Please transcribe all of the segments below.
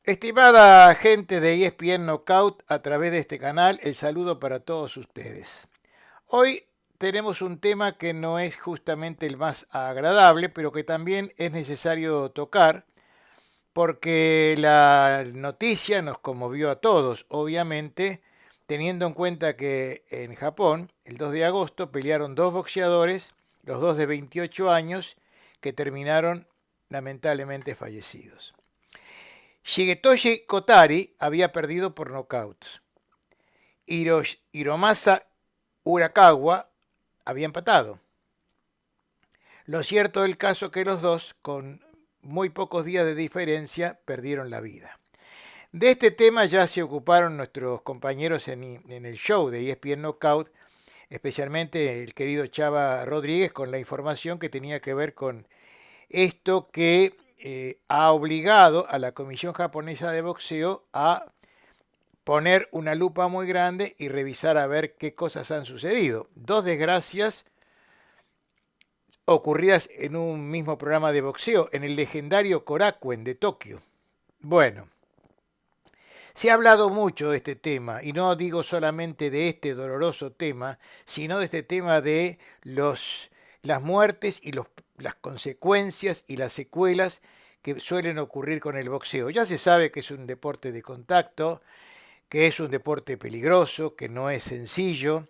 Estimada gente de ESPN Knockout a través de este canal, el saludo para todos ustedes. Hoy tenemos un tema que no es justamente el más agradable, pero que también es necesario tocar porque la noticia nos conmovió a todos, obviamente, teniendo en cuenta que en Japón, el 2 de agosto, pelearon dos boxeadores, los dos de 28 años, que terminaron lamentablemente fallecidos. Shigetoshi Kotari había perdido por nocaut. Hiromasa Urakawa había empatado. Lo cierto del caso es que los dos, con muy pocos días de diferencia, perdieron la vida. De este tema ya se ocuparon nuestros compañeros en el show de ESPN Knockout, especialmente el querido Chava Rodríguez, con la información que tenía que ver con esto que ha obligado a la Comisión Japonesa de Boxeo a poner una lupa muy grande y revisar a ver qué cosas han sucedido. Dos desgracias ocurridas en un mismo programa de boxeo, en el legendario Korakuen de Tokio. Bueno, se ha hablado mucho de este tema, y no digo solamente de este doloroso tema, sino de este tema de las muertes y las consecuencias y las secuelas que suelen ocurrir con el boxeo. Ya se sabe que es un deporte de contacto, que es un deporte peligroso, que no es sencillo.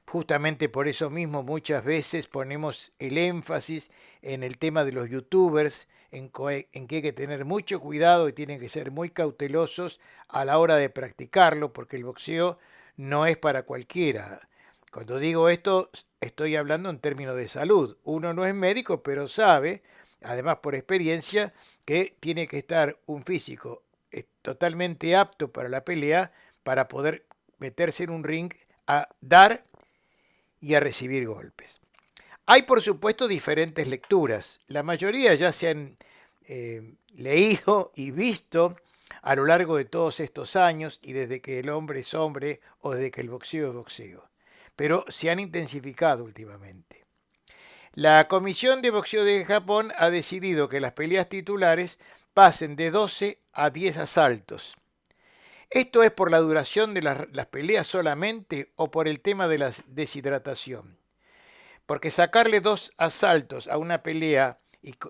Justamente por eso mismo muchas veces ponemos el énfasis en el tema de los youtubers, en que hay que tener mucho cuidado y tienen que ser muy cautelosos a la hora de practicarlo, porque el boxeo no es para cualquiera. Cuando digo esto, estoy hablando en términos de salud. Uno no es médico, pero sabe, además por experiencia, que tiene que estar un físico totalmente apto para la pelea para poder meterse en un ring a dar y a recibir golpes. Hay, por supuesto, diferentes lecturas. La mayoría ya se han leído y visto a lo largo de todos estos años y desde que el hombre es hombre o desde que el boxeo es boxeo. Pero se han intensificado últimamente. La Comisión de Boxeo de Japón ha decidido que las peleas titulares pasen de 12 a 10 asaltos. ¿Esto es por la duración de las peleas solamente o por el tema de la deshidratación? Porque sacarle dos asaltos a una pelea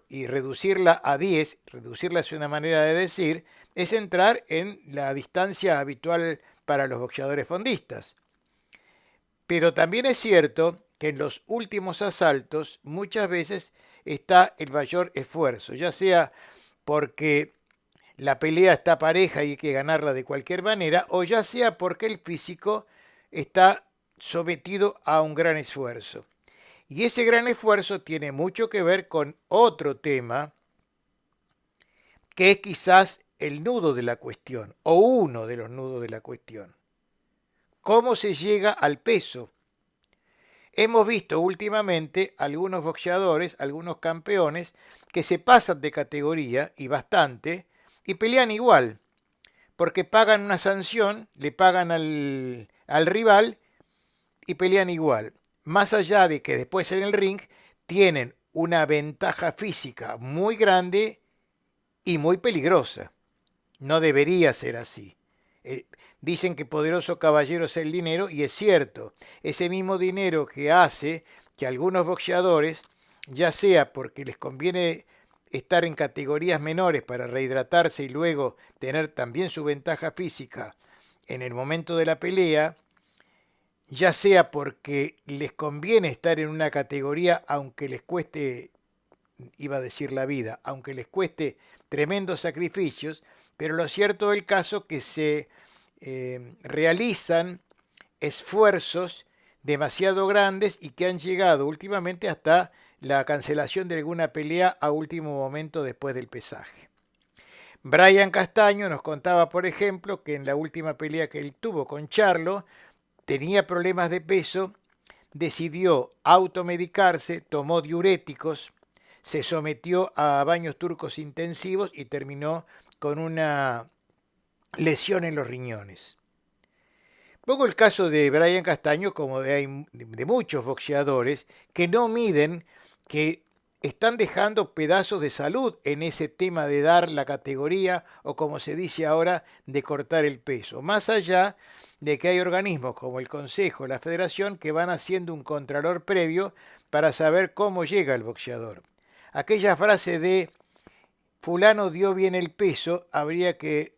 y reducirla a 10, reducirla es una manera de decir, es entrar en la distancia habitual para los boxeadores fondistas. Pero también es cierto que en los últimos asaltos muchas veces está el mayor esfuerzo, ya sea porque la pelea está pareja y hay que ganarla de cualquier manera, o ya sea porque el físico está sometido a un gran esfuerzo. Y ese gran esfuerzo tiene mucho que ver con otro tema que es quizás el nudo de la cuestión, o uno de los nudos de la cuestión. ¿Cómo se llega al peso? Hemos visto últimamente algunos boxeadores, algunos campeones, que se pasan de categoría y bastante, y pelean igual, porque pagan una sanción, le pagan al rival y pelean igual. Más allá de que después en el ring tienen una ventaja física muy grande y muy peligrosa. No debería ser así. Eh, Dicen que poderoso caballero es el dinero y es cierto. Ese mismo dinero que hace que algunos boxeadores, ya sea porque les conviene estar en categorías menores para rehidratarse y luego tener también su ventaja física en el momento de la pelea, ya sea porque les conviene estar en una categoría aunque les cueste, iba a decir la vida, aunque les cueste tremendos sacrificios, pero lo cierto del caso es que se realizan esfuerzos demasiado grandes y que han llegado últimamente hasta la cancelación de alguna pelea a último momento después del pesaje. Brian Castaño nos contaba, por ejemplo, que en la última pelea que él tuvo con Charlo, tenía problemas de peso, decidió automedicarse, tomó diuréticos, se sometió a baños turcos intensivos y terminó con una lesión en los riñones. Pongo el caso de Brian Castaño como de muchos boxeadores que no miden que están dejando pedazos de salud en ese tema de dar la categoría o como se dice ahora, de cortar el peso. Más allá de que hay organismos como el Consejo, la Federación, que van haciendo un contralor previo para saber cómo llega el boxeador. Aquella frase de fulano dio bien el peso, habría que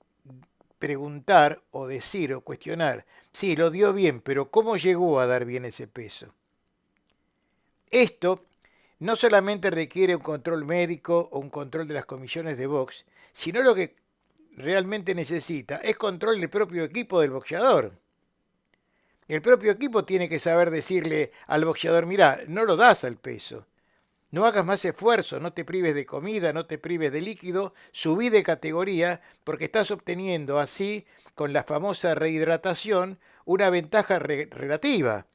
preguntar o decir o cuestionar, sí, lo dio bien, pero ¿cómo llegó a dar bien ese peso? Esto no solamente requiere un control médico o un control de las comisiones de box, sino lo que realmente necesita es control del propio equipo del boxeador. El propio equipo tiene que saber decirle al boxeador, mira, no lo das al peso, no hagas más esfuerzo, no te prives de comida, no te prives de líquido, subí de categoría porque estás obteniendo así, con la famosa rehidratación, una ventaja relativa.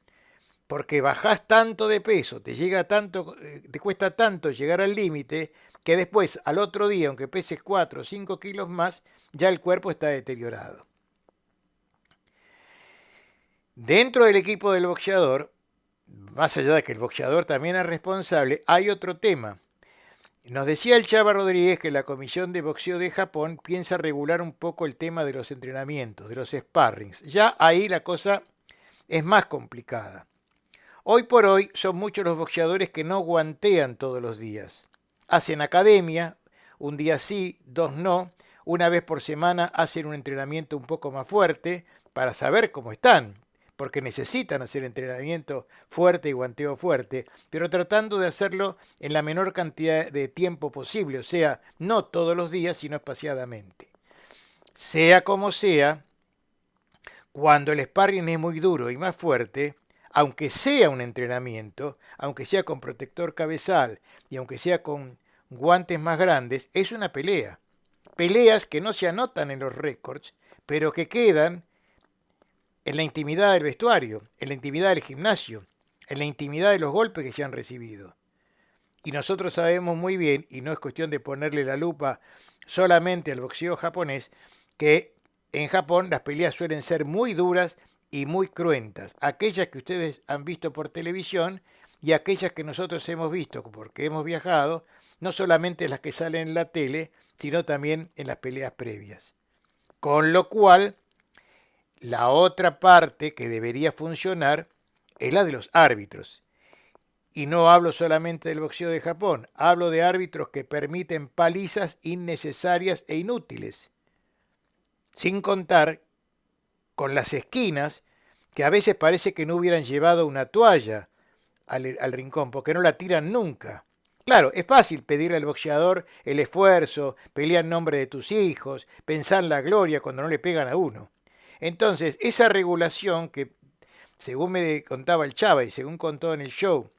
Porque bajás tanto de peso, te llega tanto, te cuesta tanto llegar al límite, que después, al otro día, aunque peses 4 o 5 kilos más, ya el cuerpo está deteriorado. Dentro del equipo del boxeador, más allá de que el boxeador también es responsable, hay otro tema. Nos decía el Chava Rodríguez que la Comisión de Boxeo de Japón piensa regular un poco el tema de los entrenamientos, de los sparrings. Ya ahí la cosa es más complicada. Hoy por hoy son muchos los boxeadores que no guantean todos los días. Hacen academia, un día sí, dos no, una vez por semana hacen un entrenamiento un poco más fuerte para saber cómo están, porque necesitan hacer entrenamiento fuerte y guanteo fuerte, pero tratando de hacerlo en la menor cantidad de tiempo posible, o sea, no todos los días, sino espaciadamente. Sea como sea, cuando el sparring es muy duro y más fuerte, aunque sea un entrenamiento, aunque sea con protector cabezal y aunque sea con guantes más grandes, es una pelea. Peleas que no se anotan en los récords, pero que quedan en la intimidad del vestuario, en la intimidad del gimnasio, en la intimidad de los golpes que se han recibido. Y nosotros sabemos muy bien, y no es cuestión de ponerle la lupa solamente al boxeo japonés, que en Japón las peleas suelen ser muy duras y muy cruentas. Aquellas que ustedes han visto por televisión y aquellas que nosotros hemos visto porque hemos viajado, no solamente las que salen en la tele, sino también en las peleas previas. Con lo cual, la otra parte que debería funcionar es la de los árbitros. Y no hablo solamente del boxeo de Japón, hablo de árbitros que permiten palizas innecesarias e inútiles. Sin contar con las esquinas, que a veces parece que no hubieran llevado una toalla al rincón, porque no la tiran nunca. Claro, es fácil pedirle al boxeador el esfuerzo, pelear en nombre de tus hijos, pensar en la gloria cuando no le pegan a uno. Entonces, esa regulación que, según me contaba el Chava y según contó en el show,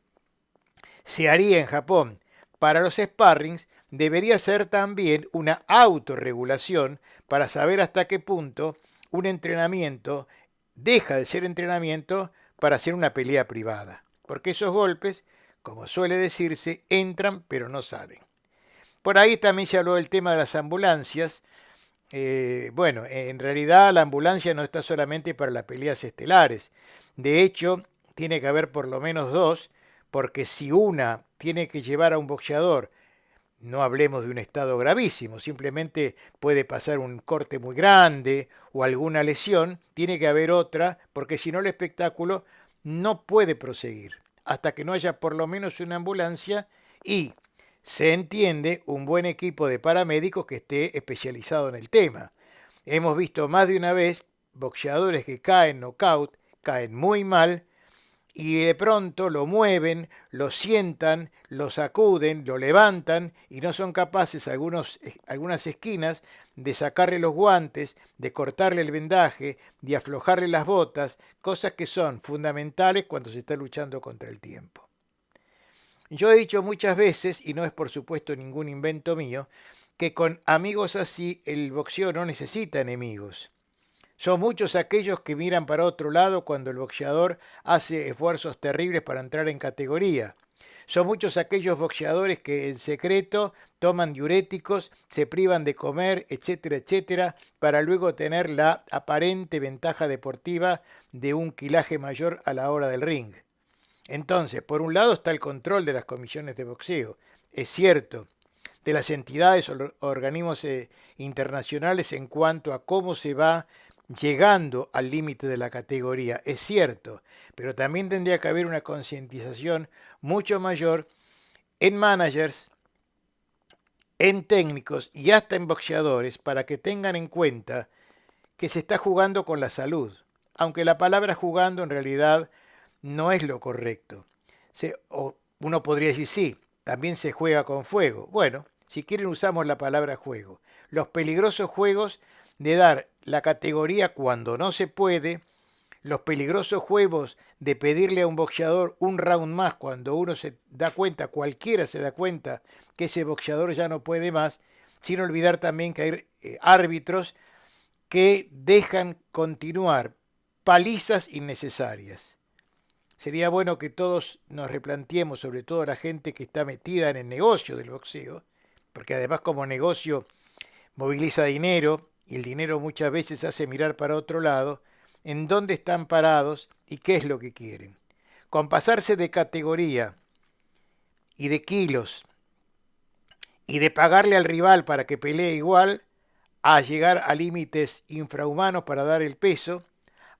se haría en Japón para los sparrings, debería ser también una autorregulación para saber hasta qué punto un entrenamiento deja de ser entrenamiento para hacer una pelea privada. Porque esos golpes, como suele decirse, entran pero no salen. Por ahí también se habló del tema de las ambulancias. Bueno, en realidad la ambulancia no está solamente para las peleas estelares. De hecho, tiene que haber por lo menos dos, porque si una tiene que llevar a un boxeador, no hablemos de un estado gravísimo, simplemente puede pasar un corte muy grande o alguna lesión, tiene que haber otra, porque si no el espectáculo no puede proseguir hasta que no haya por lo menos una ambulancia y se entiende un buen equipo de paramédicos que esté especializado en el tema. Hemos visto más de una vez boxeadores que caen knockout, caen muy mal, y de pronto lo mueven, lo sientan, lo sacuden, lo levantan y no son capaces algunas esquinas de sacarle los guantes, de cortarle el vendaje, de aflojarle las botas, cosas que son fundamentales cuando se está luchando contra el tiempo. Yo he dicho muchas veces, y no es por supuesto ningún invento mío, que con amigos así el boxeo no necesita enemigos. Son muchos aquellos que miran para otro lado cuando el boxeador hace esfuerzos terribles para entrar en categoría. Son muchos aquellos boxeadores que en secreto toman diuréticos, se privan de comer, etcétera, etcétera, para luego tener la aparente ventaja deportiva de un quilaje mayor a la hora del ring. Entonces, por un lado está el control de las comisiones de boxeo. es cierto, de las entidades o organismos internacionales en cuanto a cómo se va llegando al límite de la categoría, es cierto, pero también tendría que haber una concientización mucho mayor en managers, en técnicos y hasta en boxeadores para que tengan en cuenta que se está jugando con la salud, aunque la palabra jugando en realidad no es lo correcto. Uno podría decir, sí, también se juega con fuego. Bueno, si quieren usamos la palabra juego. Los peligrosos juegos de dar la categoría cuando no se puede, los peligrosos juegos de pedirle a un boxeador un round más cuando uno se da cuenta, cualquiera se da cuenta que ese boxeador ya no puede más, sin olvidar también que hay árbitros que dejan continuar palizas innecesarias. Sería bueno que todos nos replanteemos, sobre todo la gente que está metida en el negocio del boxeo, porque además como negocio moviliza dinero y el dinero muchas veces hace mirar para otro lado, en dónde están parados y qué es lo que quieren. Con pasarse de categoría y de kilos y de pagarle al rival para que pelee igual, a llegar a límites infrahumanos para dar el peso,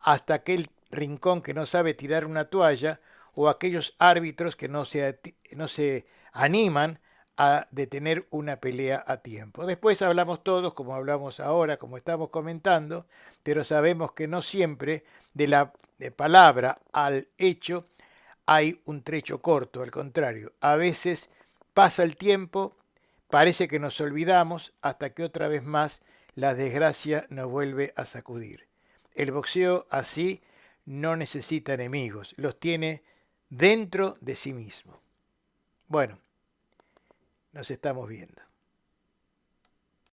hasta aquel rincón que no sabe tirar una toalla o aquellos árbitros que no se animan a detener una pelea a tiempo. Después hablamos todos, como hablamos ahora, como estamos comentando, pero sabemos que no siempre de la palabra al hecho hay un trecho corto, al contrario, a veces pasa el tiempo, parece que nos olvidamos hasta que otra vez más la desgracia nos vuelve a sacudir. El boxeo así no necesita enemigos, los tiene dentro de sí mismo. Bueno, nos estamos viendo.